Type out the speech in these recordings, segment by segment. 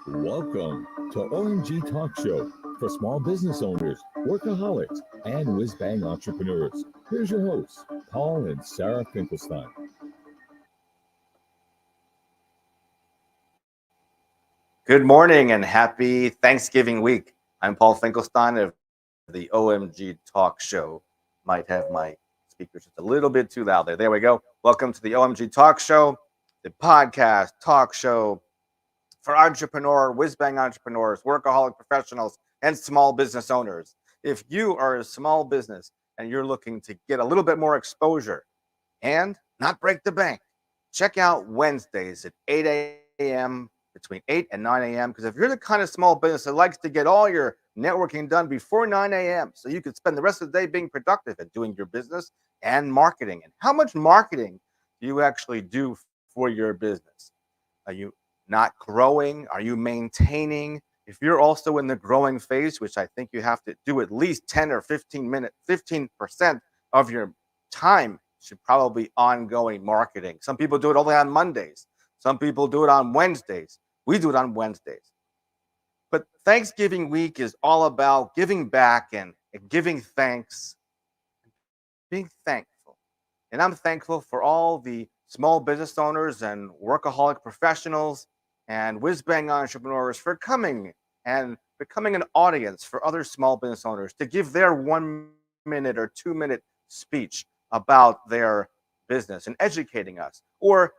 Welcome to OMG Talk Show for small business owners, workaholics, and whiz-bang entrepreneurs. Here's your hosts, Paul and Sarah Finkelstein. Good morning and happy Thanksgiving week. I'm Paul Finkelstein of the OMG Talk Show. Might have my speakers just a little bit too loud there. There we go. Welcome to the OMG Talk Show, the podcast talk show for entrepreneur, whiz-bang entrepreneurs, workaholic professionals, and small business owners. If you are a small business and you're looking to get a little bit more exposure and not break the bank, check out Wednesdays at 8 a.m., between 8 and 9 a.m. Because if you're the kind of small business that likes to get all your networking done before 9 a.m. so you can spend the rest of the day being productive at doing your business and marketing. And how much marketing do you actually do for your business? Are you not growing? Are you maintaining? If you're also in the growing phase, which I think you have to do at least 10 or 15% of your time should probably be ongoing marketing. Some people do it only on Mondays. Some people do it on Wednesdays. We do it on Wednesdays. But Thanksgiving week is all about giving back and giving thanks, being thankful. And I'm thankful for all the small business owners and workaholic professionals and whiz-bang entrepreneurs for coming and becoming an audience for other small business owners to give their 1 minute or 2 minute speech about their business and educating us. Or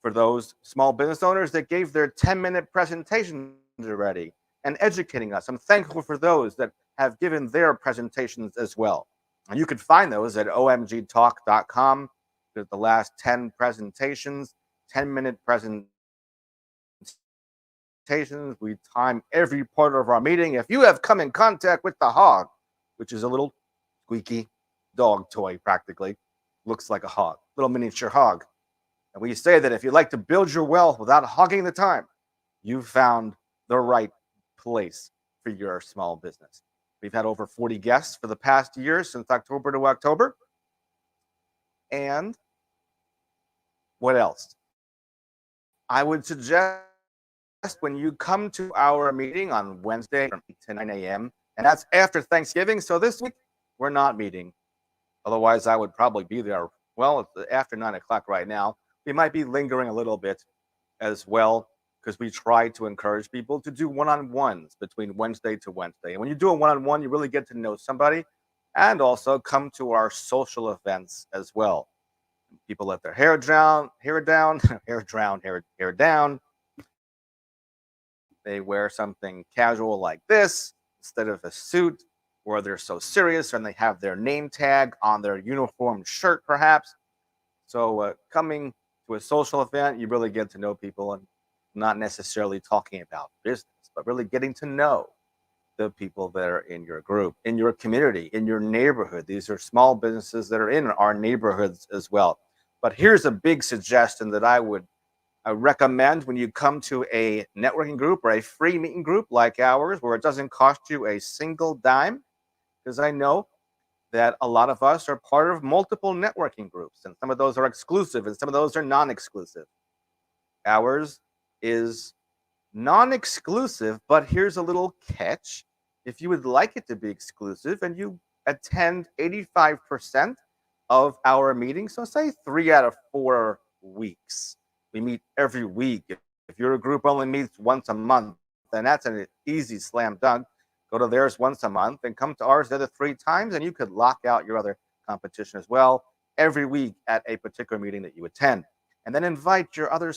for those small business owners that gave their 10-minute presentations already and educating us. I'm thankful for those that have given their presentations as well. And you can find those at omgtalk.com. There's the last 10 presentations, 10-minute presentations. We time every part of our meeting. If you have come in contact with the hog, which is a little squeaky dog toy practically, looks like a hog, little miniature hog. And we say that if you'd like to build your wealth without hogging the time, you've found the right place for your small business. We've had over 40 guests for the past year, since October to October. And what else? I would suggest when you come to our meeting on Wednesday from 8 to 9 a.m., and that's after Thanksgiving. So this week, we're not meeting. Otherwise, I would probably be there. Well, it's after 9 o'clock right now. We might be lingering a little bit as well, because we try to encourage people to do one-on-ones between Wednesday to Wednesday. And when you do a one-on-one, you really get to know somebody, and also come to our social events as well. People let their hair down. They wear something casual like this instead of a suit, or they're so serious and they have their name tag on their uniform shirt, perhaps. So coming to a social event, you really get to know people, and not necessarily talking about business, but really getting to know the people that are in your group, in your community, in your neighborhood. These are small businesses that are in our neighborhoods as well. But here's a big suggestion that I would recommend when you come to a networking group or a free meeting group like ours, where it doesn't cost you a single dime, because I know that a lot of us are part of multiple networking groups, and some of those are exclusive and some of those are non-exclusive. Ours is non-exclusive, but here's a little catch. If you would like it to be exclusive and you attend 85% of our meetings, so say 3 out of 4 weeks, we meet every week. If your group only meets once a month, then that's an easy slam dunk. Go to theirs once a month and come to ours the other 3 times, and you could lock out your other competition as well every week at a particular meeting that you attend. And then invite your other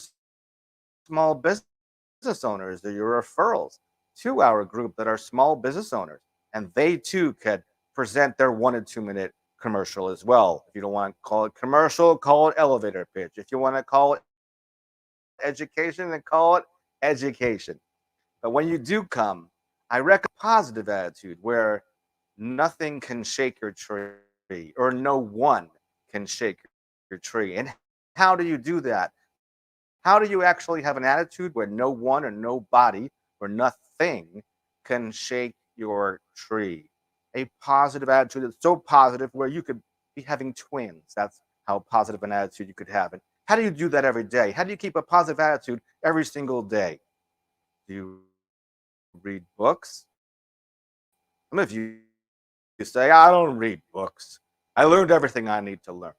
small business owners or your referrals to our group that are small business owners, and they too could present their 1 or 2 minute commercial as well. If you don't want to call it commercial, call it elevator pitch. If you want to call it education, then call it education. But when you do come, I recommend a positive attitude where nothing can shake your tree, or no one can shake your tree. And how do you do that? How do you actually have an attitude where no one or nobody or nothing can shake your tree? A positive attitude that's so positive where you could be having twins. That's how positive an attitude you could have. And How do you do that every day? How do you keep a positive attitude every single day? Do you read books? Some of you say, I don't read books. I learned everything I need to learn.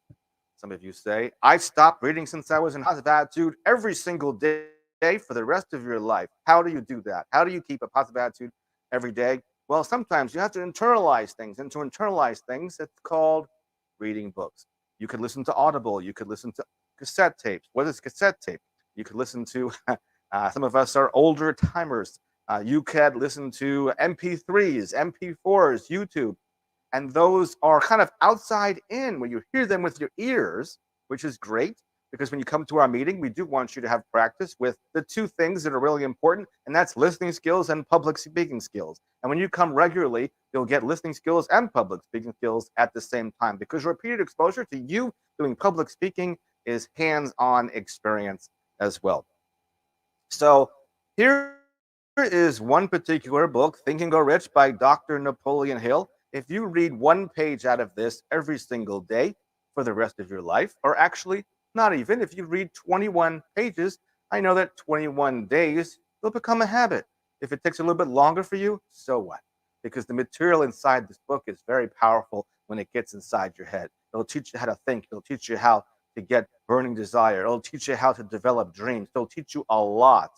Some of you say, I stopped reading since I was in positive attitude every single day for the rest of your life. How do you do that? How do you keep a positive attitude every day? Well, sometimes you have to internalize things. And to internalize things, it's called reading books. You could listen to Audible. You could listen to cassette tapes. What is cassette tape? You could listen to, some of us are older timers. You could listen to MP3s, MP4s, YouTube. And those are kind of outside in when you hear them with your ears, which is great because when you come to our meeting, we do want you to have practice with the two things that are really important, and that's listening skills and public speaking skills. And when you come regularly, you'll get listening skills and public speaking skills at the same time because repeated exposure to you doing public speaking is hands-on experience as well. So here is one particular book, Think and Grow Rich by Dr. Napoleon Hill. If you read one page out of this every single day for the rest of your life, or actually not even, if you read 21 pages, I know that 21 days will become a habit. If it takes a little bit longer for you, so what? Because the material inside this book is very powerful when it gets inside your head. It'll teach you how to think. It'll teach you how to get burning desire. It'll teach you how to develop dreams. It'll teach you a lot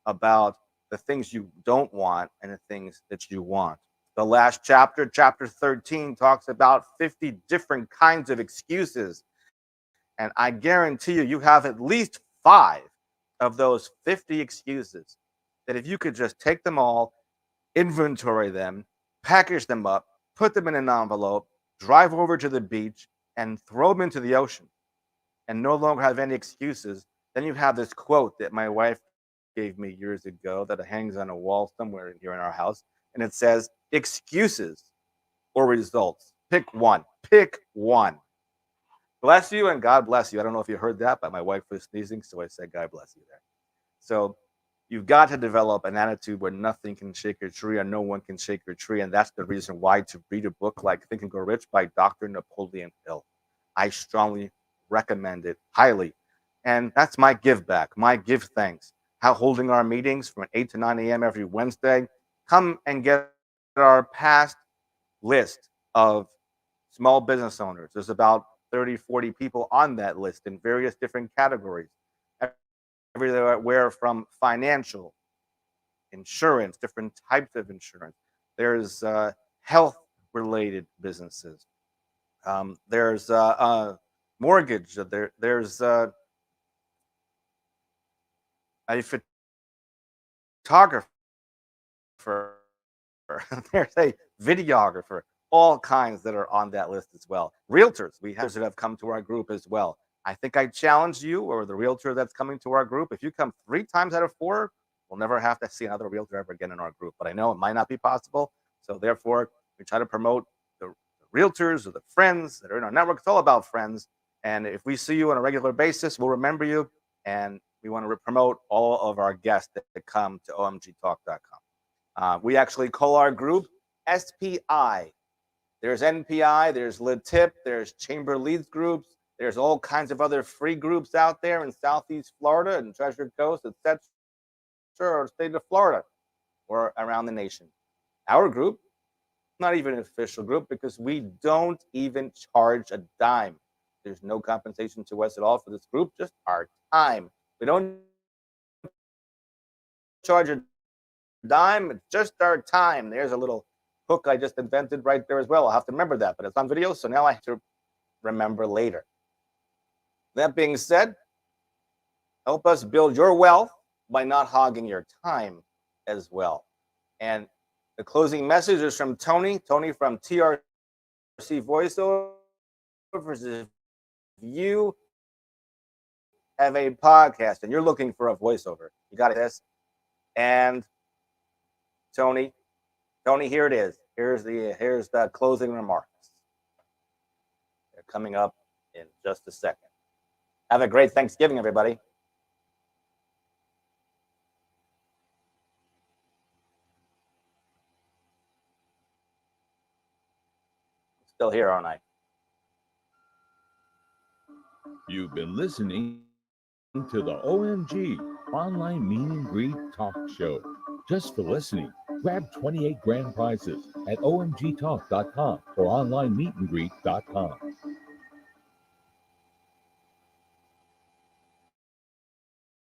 about the things you don't want and the things that you want. The last chapter, chapter 13, talks about 50 different kinds of excuses. And I guarantee you, you have at least 5 of those 50 excuses that if you could just take them all, inventory them, package them up, put them in an envelope, drive over to the beach, and throw them into the ocean, and no longer have any excuses, then you have this quote that my wife gave me years ago that hangs on a wall somewhere here in our house. And it says, excuses or results. Pick one. Pick one. Bless you and God bless you. I don't know if you heard that, but my wife was sneezing, so I said, God bless you there. So you've got to develop an attitude where nothing can shake your tree and no one can shake your tree. And that's the reason why to read a book like Think and Grow Rich by Dr. Napoleon Hill. I strongly recommend it highly. And that's my give back, my give thanks. How holding our meetings from 8 to 9 a.m. every Wednesday. Come and get our past list of small business owners. There's about 30, 40 people on that list in various different categories. Everywhere from financial, insurance, different types of insurance. There's health related businesses. There's mortgage. There's a photographer. There's a videographer. All kinds that are on that list as well. Realtors. We have that have come to our group as well. I think I challenge you or the realtor that's coming to our group. If you come 3 times out of 4, we'll never have to see another realtor ever again in our group. But I know it might not be possible. So therefore, we try to promote the realtors or the friends that are in our network. It's all about friends. And if we see you on a regular basis, we'll remember you. And we want to promote all of our guests that come to omgtalk.com. We actually call our group SPI. There's NPI, there's LeTip, there's Chamber Leads groups. There's all kinds of other free groups out there in Southeast Florida and Treasure Coast, etc., or state of Florida or around the nation. Our group, not even an official group because we don't even charge a dime. There's no compensation to us at all for this group, just our time. We don't charge a dime, it's just our time. There's a little hook I just invented right there as well. I'll have to remember that, but it's on video, so now I have to remember later. That being said, help us build your wealth by not hogging your time as well. And the closing message is from Tony from TRC Voiceovers. If you have a podcast and you're looking for a voiceover, you got this. And Tony, here it is. Here's the closing remarks. They're coming up in just a second. Have a great Thanksgiving, everybody. Still here, aren't I? You've been listening to the OMG Online Meet and Greet Talk Show. Just for listening, grab 28 grand prizes at omgtalk.com or onlinemeetandgreet.com.